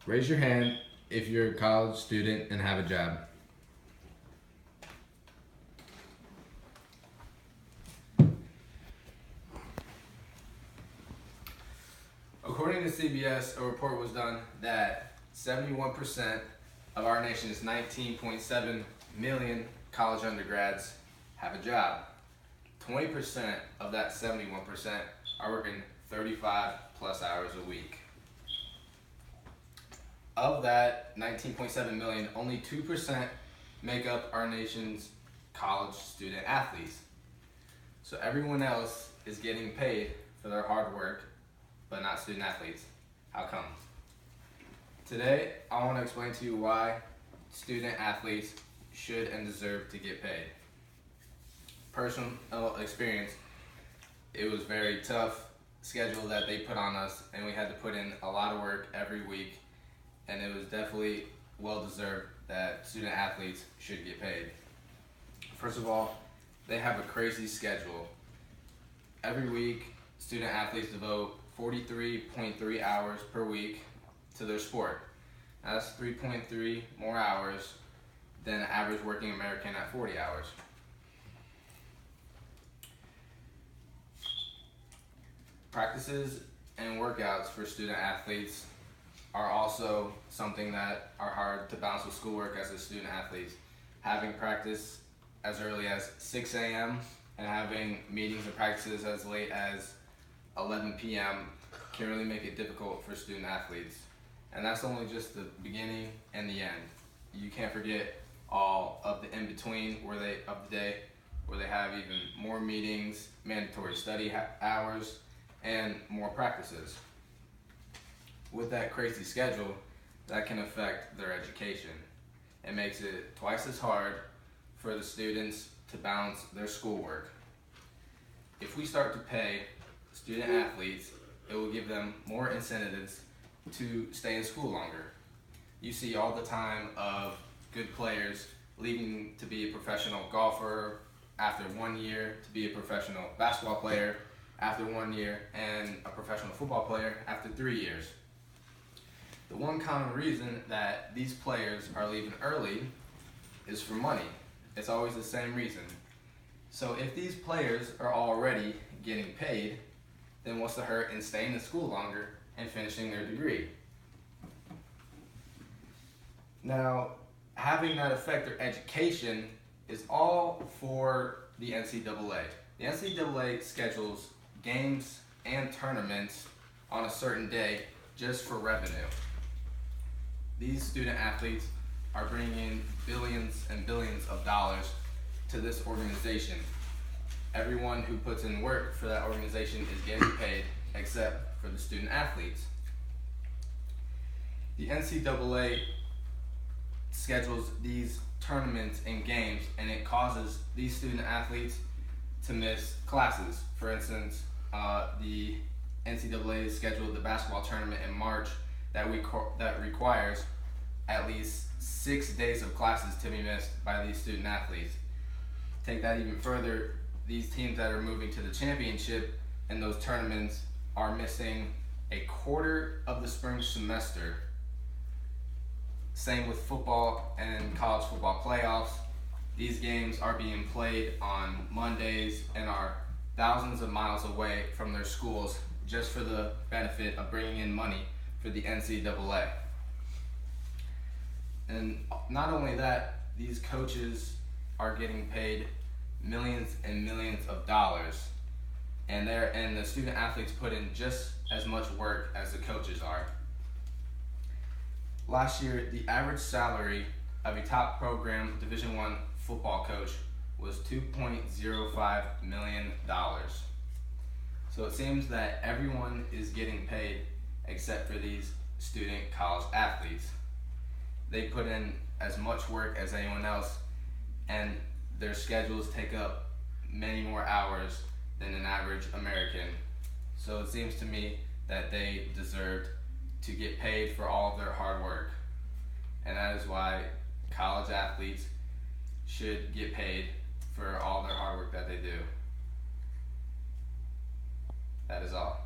Raise your hand if you're a college student and have a job. According to CBS, a report was done that 71% of our nation's 19.7 million college undergrads have a job. 20% of that 71% are working 35 plus hours a week. Of that 19.7 million, only 2% make up our nation's college student athletes. So everyone else is getting paid for their hard work, but not student athletes. How come? Today, I want to explain to you why student athletes should and deserve to get paid. Personal experience, it was very tough schedule that they put on us, and we had to put in a lot of work every week, and it was definitely well deserved that student athletes should get paid. First of all, they have a crazy schedule. Every week, student athletes devote 43.3 hours per week to their sport. Now, that's 3.3 more hours than an average working American at 40 hours. Practices and workouts for student athletes are also something that are hard to balance with schoolwork as a student athlete. Having practice as early as 6 a.m. and having meetings and practices as late as 11 p.m. can really make it difficult for student athletes. And that's only just the beginning and the end. You can't forget all of the in-between of the day where they have even more meetings, mandatory study hours, and more practices. With that crazy schedule, that can affect their education. It makes it twice as hard for the students to balance their schoolwork. If we start to pay student athletes, it will give them more incentives to stay in school longer. You see all the time of good players leaving to be a professional golfer after 1 year, to be a professional basketball player after 1 year, and a professional football player after 3 years. The one common reason that these players are leaving early is for money. It's always the same reason. So if these players are already getting paid, then what's the hurt in staying in school longer and finishing their degree? Now, having that affect their education is all for the NCAA. The NCAA schedules games and tournaments on a certain day just for revenue. These student athletes are bringing in billions and billions of dollars to this organization. Everyone who puts in work for that organization is getting paid except for the student athletes. The NCAA schedules these tournaments and games, and it causes these student athletes to miss classes. For instance, the NCAA scheduled the basketball tournament in March that requires at least 6 days of classes to be missed by these student athletes. Take that even further, these teams that are moving to the championship in those tournaments are missing a quarter of the spring semester. Same with football and college football playoffs. These games are being played on Mondays and are thousands of miles away from their schools just for the benefit of bringing in money for the NCAA. And not only that, these coaches are getting paid millions and millions of dollars, and the student athletes put in just as much work as the coaches are. Last year, the average salary of a top program Division I football coach was $2.05 million. So it seems that everyone is getting paid except for these student college athletes. They put in as much work as anyone else, and their schedules take up many more hours than an average American. So it seems to me that they deserved to get paid for all of their hard work. And that is why college athletes should get paid for all their hard work that they do. That is all.